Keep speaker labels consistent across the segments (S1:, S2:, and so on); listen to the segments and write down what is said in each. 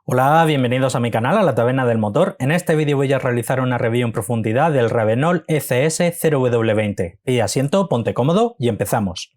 S1: Hola, bienvenidos a mi canal, a la Taberna del Motor. En este vídeo voy a realizar una review en profundidad del Ravenol ECS 0W20. Y asiento, ponte cómodo y empezamos.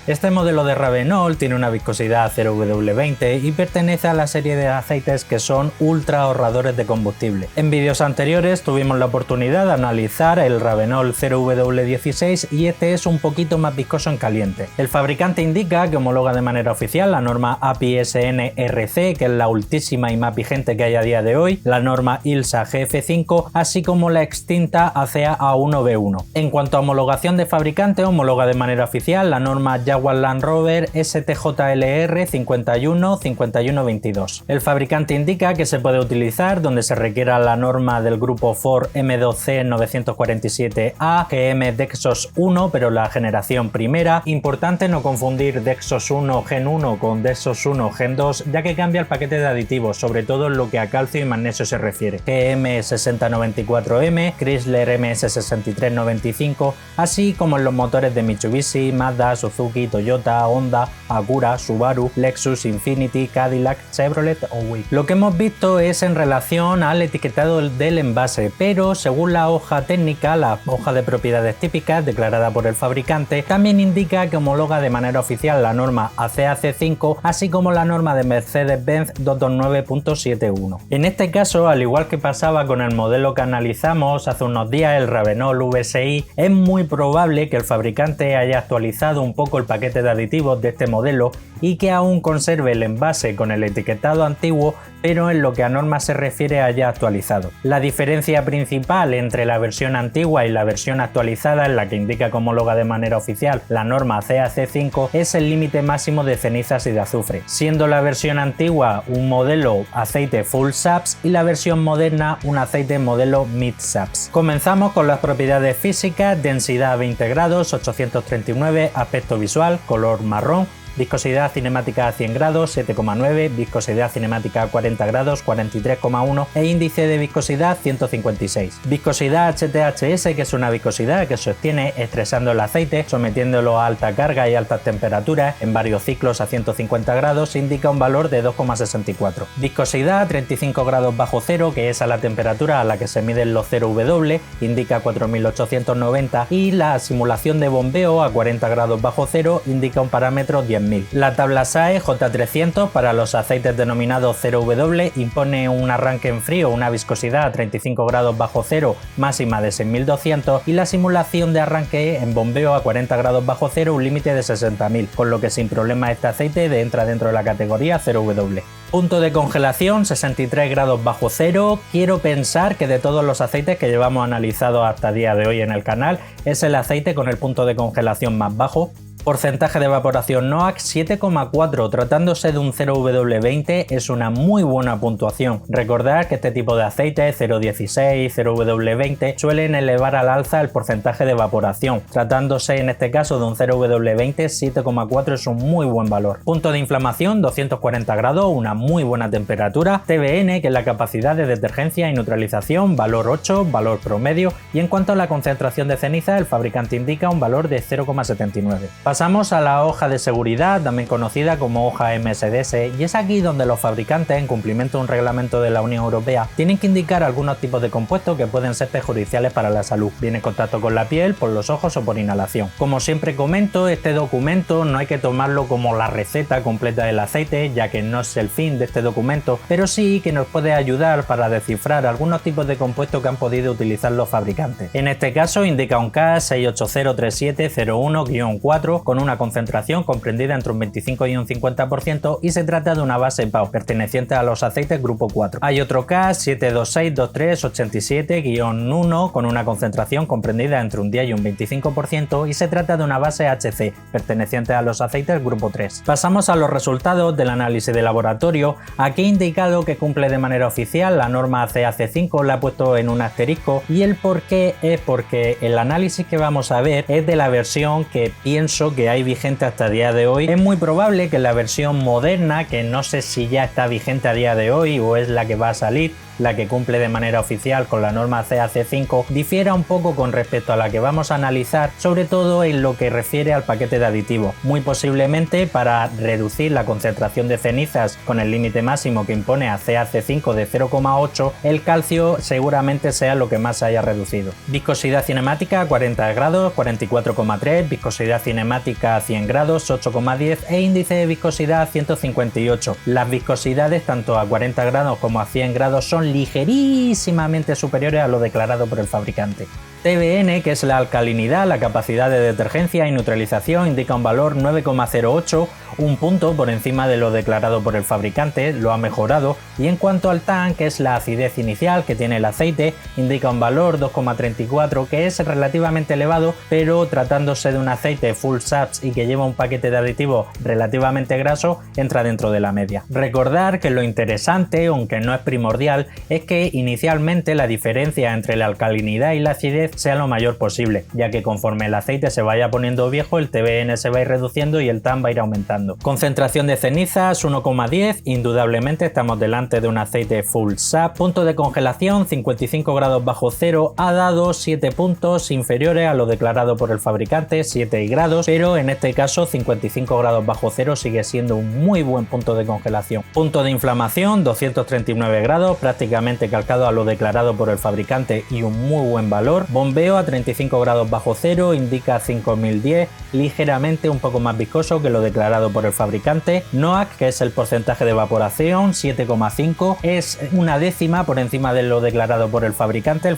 S1: Este modelo de Ravenol tiene una viscosidad 0W20 y pertenece a la serie de aceites que son ultra ahorradores de combustible. En vídeos anteriores tuvimos la oportunidad de analizar el Ravenol 0W16 y este es un poquito más viscoso en caliente. El fabricante indica que homologa de manera oficial la norma API-SN-RC, que es la ultísima y más vigente que hay a día de hoy, la norma ILSA GF5, así como la extinta ACEA A1B1. En cuanto a homologación de fabricante, homologa de manera oficial la norma Jaguar Land Rover STJLR 5122. El fabricante indica que se puede utilizar donde se requiera la norma del grupo Ford M2C 947A, GM Dexos 1, pero la generación primera. Importante no confundir Dexos 1 Gen 1 con Dexos 1 Gen 2, ya que cambia el paquete de aditivos, sobre todo en lo que a calcio y magnesio se refiere. GM 6094M, Chrysler MS6395, así como en los motores de Mitsubishi, Mazda, Suzuki, Toyota, Honda, Acura, Subaru, Lexus, Infiniti, Cadillac, Chevrolet o Wii. Lo que hemos visto es en relación al etiquetado del envase, pero según la hoja técnica, la hoja de propiedades típicas declarada por el fabricante, también indica que homologa de manera oficial la norma ACAC5, así como la norma de Mercedes-Benz 229.71. En este caso, al igual que pasaba con el modelo que analizamos hace unos días, el Ravenol VSI, es muy probable que el fabricante haya actualizado un poco el paquete de aditivos de este modelo y que aún conserve el envase con el etiquetado antiguo, pero en lo que a normas se refiere haya actualizado. La diferencia principal entre la versión antigua y la versión actualizada, en la que indica que homologa de manera oficial la norma CAC5, es el límite máximo de cenizas y de azufre, siendo la versión antigua un modelo aceite full SAPS y la versión moderna un aceite modelo mid SAPS. Comenzamos con las propiedades físicas: densidad a 20 grados, 839, aspecto visual, color marrón, viscosidad cinemática a 100 grados, 7,9, viscosidad cinemática a 40 grados, 43,1 e índice de viscosidad 156. Viscosidad HTHS, que es una viscosidad que se obtiene estresando el aceite, sometiéndolo a alta carga y altas temperaturas en varios ciclos a 150 grados, indica un valor de 2,64. Viscosidad a 35 grados bajo cero, que es a la temperatura a la que se miden los 0W, indica 4890 y la simulación de bombeo a 40 grados bajo cero indica un parámetro 10.000. La tabla SAE J300 para los aceites denominados 0W impone un arranque en frío, una viscosidad a 35 grados bajo cero máxima de 6200 y la simulación de arranque en bombeo a 40 grados bajo cero un límite de 60.000, con lo que sin problema este aceite entra dentro de la categoría 0W. Punto de congelación 63 grados bajo cero. Quiero pensar que de todos los aceites que llevamos analizados hasta el día de hoy en el canal es el aceite con el punto de congelación más bajo. Porcentaje de evaporación NOAC 7,4, tratándose de un 0W20 es una muy buena puntuación. Recordad que este tipo de aceites 0.16, 0W20 suelen elevar al alza el porcentaje de evaporación. Tratándose en este caso de un 0W20, 7,4 es un muy buen valor. Punto de inflamación 240 grados, una muy buena temperatura. TBN, que es la capacidad de detergencia y neutralización, valor 8, valor promedio. Y en cuanto a la concentración de ceniza, el fabricante indica un valor de 0,79. Pasamos a la hoja de seguridad, también conocida como hoja MSDS, y es aquí donde los fabricantes, en cumplimiento de un reglamento de la Unión Europea, tienen que indicar algunos tipos de compuestos que pueden ser perjudiciales para la salud, bien en contacto con la piel, por los ojos o por inhalación. Como siempre comento, este documento no hay que tomarlo como la receta completa del aceite, ya que no es el fin de este documento, pero sí que nos puede ayudar para descifrar algunos tipos de compuestos que han podido utilizar los fabricantes. En este caso indica un CAS 6803701-4 con una concentración comprendida entre un 25 y un 50% y se trata de una base PAO perteneciente a los aceites grupo 4. Hay otro CAS 7262387-1 con una concentración comprendida entre un 10 y un 25% y se trata de una base HC perteneciente a los aceites grupo 3. Pasamos a los resultados del análisis de laboratorio. Aquí he indicado que cumple de manera oficial la norma CAC5, la he puesto en un asterisco y el por qué es porque el análisis que vamos a ver es de la versión que pienso modelo que hay vigente hasta el día de hoy. Es muy probable que la versión moderna, que no sé si ya está vigente a día de hoy o es la que va a salir, la que cumple de manera oficial con la norma CAC5, difiera un poco con respecto a la que vamos a analizar, sobre todo en lo que refiere al paquete de aditivos. Muy posiblemente para reducir la concentración de cenizas con el límite máximo que impone a CAC5 de 0,8, el calcio seguramente sea lo que más se haya reducido. Viscosidad cinemática 40 grados, 44,3, viscosidad cinemática 100 grados, 8,10 e índice de viscosidad 158. Las viscosidades tanto a 40 grados como a 100 grados son ligerísimamente superiores a lo declarado por el fabricante. TBN, que es la alcalinidad, la capacidad de detergencia y neutralización, indica un valor 9,08, un punto por encima de lo declarado por el fabricante, lo ha mejorado, y en cuanto al TAN, que es la acidez inicial que tiene el aceite, indica un valor 2,34, que es relativamente elevado, pero tratándose de un aceite full saps y que lleva un paquete de aditivos relativamente graso, entra dentro de la media. Recordar que lo interesante, aunque no es primordial, es que inicialmente la diferencia entre la alcalinidad y la acidez sea lo mayor posible, ya que conforme el aceite se vaya poniendo viejo, el TBN se va a ir reduciendo y el TAN va a ir aumentando. Concentración de cenizas 1,10, indudablemente estamos delante de un aceite full sap. Punto de congelación 55 grados bajo cero, ha dado 7 puntos inferiores a lo declarado por el fabricante, 7 grados, pero en este caso 55 grados bajo cero sigue siendo un muy buen punto de congelación. Punto de inflamación 239 grados, prácticamente calcado a lo declarado por el fabricante y un muy buen valor. Bombeo a 35 grados bajo cero, indica 5010, ligeramente un poco más viscoso que lo declarado por el fabricante. NOAC, que es el porcentaje de evaporación, 7,5, es una décima por encima de lo declarado por el fabricante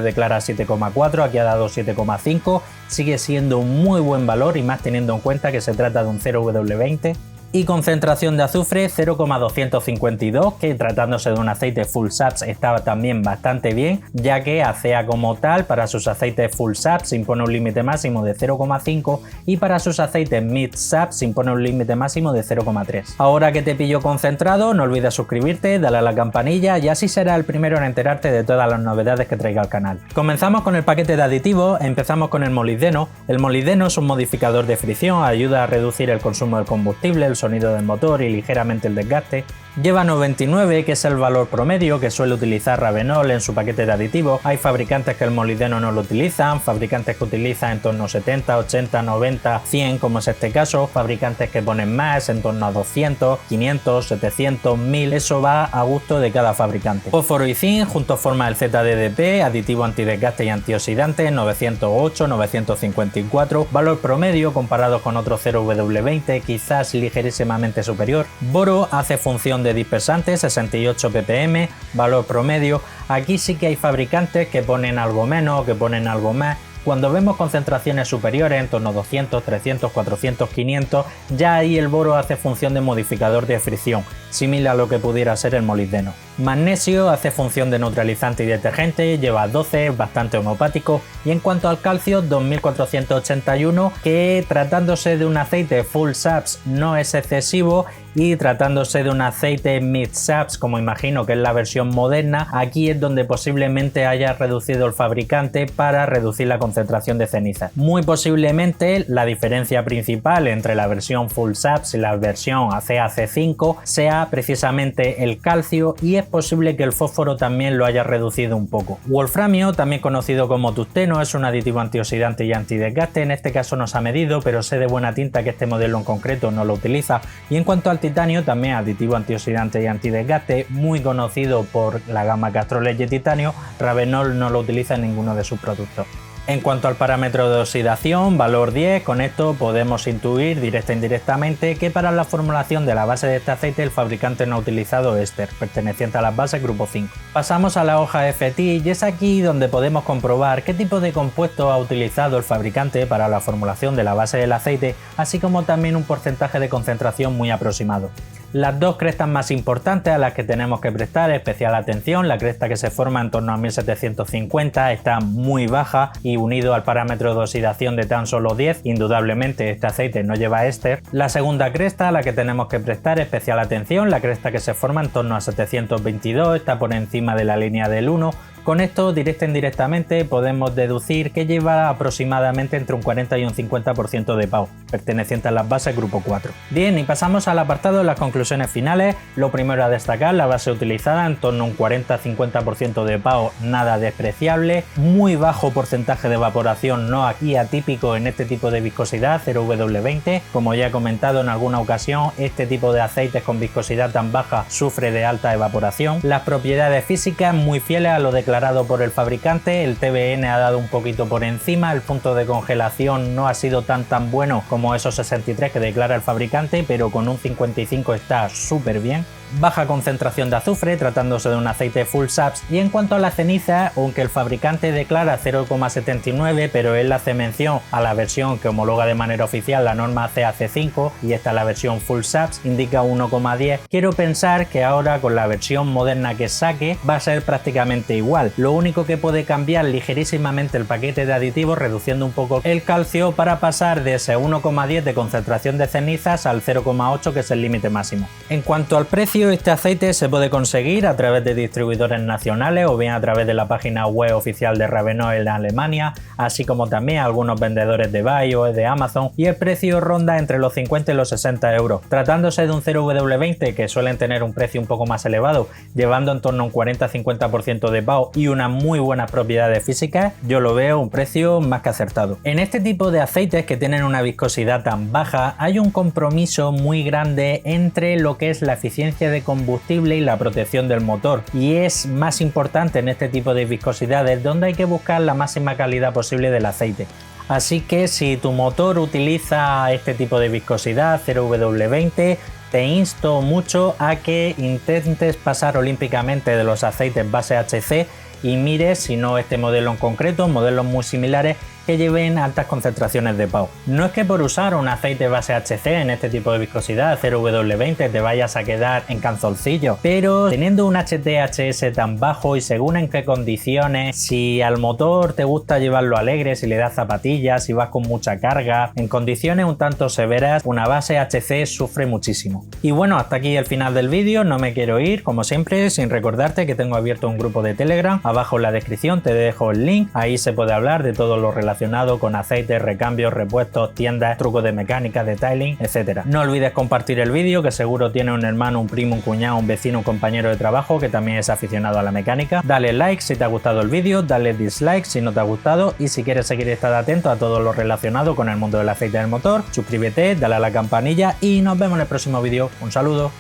S1: declara 7,4, aquí ha dado 7,5, sigue siendo un muy buen valor y más teniendo en cuenta que se trata de un 0W20. Y concentración de azufre 0,252, que tratándose de un aceite full saps estaba también bastante bien, ya que ACEA como tal para sus aceites full saps impone un límite máximo de 0,5 y para sus aceites mid saps impone un límite máximo de 0,3. Ahora que te pillo concentrado, no olvides suscribirte, dale a la campanilla y así serás el primero en enterarte de todas las novedades que traiga el canal. Comenzamos con el paquete de aditivos, empezamos con el molibdeno. El molibdeno es un modificador de fricción, ayuda a reducir el consumo del combustible, el sonido del motor y ligeramente el desgaste. Lleva 99, que es el valor promedio que suele utilizar Ravenol en su paquete de aditivos. Hay fabricantes que el molibdeno no lo utilizan, fabricantes que utilizan en torno a 70, 80, 90, 100 como es este caso, fabricantes que ponen más en torno a 200, 500, 700, 1000, eso va a gusto de cada fabricante. Fósforo y zinc juntos forman el ZDDP, aditivo antidesgaste y antioxidante, 908, 954, valor promedio comparado con otro 0W20, quizás ligerísimamente superior. Boro hace función de dispersante, 68 ppm, valor promedio. Aquí sí que hay fabricantes que ponen algo menos, que ponen algo más. Cuando vemos concentraciones superiores, en torno a 200, 300, 400, 500, ya ahí el boro hace función de modificador de fricción, similar a lo que pudiera ser el molibdeno. Magnesio hace función de neutralizante y detergente, lleva 12, bastante homeopático. Y en cuanto al calcio, 2481, que tratándose de un aceite full saps no es excesivo, y tratándose de un aceite mid saps, como imagino que es la versión moderna, aquí es donde posiblemente haya reducido el fabricante para reducir la concentración de cenizas. Muy posiblemente la diferencia principal entre la versión full saps y la versión CAC5 sea precisamente el calcio, y es posible que el fósforo también lo haya reducido un poco. Wolframio, también conocido como tungsteno, es un aditivo antioxidante y antidesgaste. En este caso no se ha medido, pero sé de buena tinta que este modelo en concreto no lo utiliza. Y en cuanto al titanio, también aditivo antioxidante y antidesgaste, muy conocido por la gama Castrol Edge Titanio, Ravenol no lo utiliza en ninguno de sus productos. En cuanto al parámetro de oxidación, valor 10, con esto podemos intuir directa e indirectamente que para la formulación de la base de este aceite el fabricante no ha utilizado éster, perteneciente a las bases grupo 5. Pasamos a la hoja FT y es aquí donde podemos comprobar qué tipo de compuesto ha utilizado el fabricante para la formulación de la base del aceite, así como también un porcentaje de concentración muy aproximado. Las dos crestas más importantes a las que tenemos que prestar especial atención, la cresta que se forma en torno a 1750 está muy baja y unido al parámetro de oxidación de tan solo 10, indudablemente este aceite no lleva éster. La segunda cresta a la que tenemos que prestar especial atención, la cresta que se forma en torno a 722, está por encima de la línea del 1, Con esto, directa e indirectamente, podemos deducir que lleva aproximadamente entre un 40 y un 50% de PAO, perteneciente a las bases grupo 4. Bien, y pasamos al apartado de las conclusiones finales. Lo primero a destacar, la base utilizada en torno a un 40-50% de PAO, nada despreciable, muy bajo porcentaje de evaporación no aquí atípico en este tipo de viscosidad, 0W20. Como ya he comentado en alguna ocasión, este tipo de aceites con viscosidad tan baja sufre de alta evaporación. Las propiedades físicas muy fieles a lo declarado por el fabricante, el TBN ha dado un poquito por encima, el punto de congelación no ha sido tan bueno como esos 63 que declara el fabricante, pero con un 55 está súper bien. Baja concentración de azufre, tratándose de un aceite full saps, y en cuanto a la ceniza, aunque el fabricante declara 0,79, pero él hace mención a la versión que homologa de manera oficial la norma CAC5, y esta es la versión full saps, indica 1,10, quiero pensar que ahora con la versión moderna que saque va a ser prácticamente igual, lo único que puede cambiar ligerísimamente el paquete de aditivos reduciendo un poco el calcio para pasar de ese 1,10 de concentración de cenizas al 0,8 que es el límite máximo. En cuanto al precio, este aceite se puede conseguir a través de distribuidores nacionales o bien a través de la página web oficial de Ravenoil en Alemania, así como también algunos vendedores de Bio o de Amazon, y el precio ronda entre los 50 y los 60 euros. Tratándose de un 0W20 que suelen tener un precio un poco más elevado, llevando en torno a un 40-50% de PAO y unas muy buenas propiedades físicas, yo lo veo un precio más que acertado. En este tipo de aceites que tienen una viscosidad tan baja, hay un compromiso muy grande entre lo que es la eficiencia de combustible y la protección del motor, y es más importante en este tipo de viscosidades donde hay que buscar la máxima calidad posible del aceite. Así que si tu motor utiliza este tipo de viscosidad 0W20, te insto mucho a que intentes pasar olímpicamente de los aceites base HC y mires, si no este modelo en concreto, modelos muy similares que lleven altas concentraciones de PAO. No es que por usar un aceite base HC en este tipo de viscosidad 0W20 te vayas a quedar en canzoncillo, pero teniendo un HTHS tan bajo y según en qué condiciones, si al motor te gusta llevarlo alegre, si le das zapatillas, si vas con mucha carga, en condiciones un tanto severas, una base HC sufre muchísimo. Y bueno, hasta aquí el final del vídeo, no me quiero ir, como siempre, sin recordarte que tengo abierto un grupo de Telegram, abajo en la descripción te dejo el link, ahí se puede hablar de todo lo relacionado con aceites, recambios, repuestos, tiendas, trucos de mecánica, detailing, etc. No olvides compartir el vídeo, que seguro tiene un hermano, un primo, un cuñado, un vecino, un compañero de trabajo que también es aficionado a la mecánica. Dale like si te ha gustado el vídeo, dale dislike si no te ha gustado, y si quieres seguir estar atento a todo lo relacionado con el mundo del aceite del motor, suscríbete, dale a la campanilla y nos vemos en el próximo vídeo. Un saludo.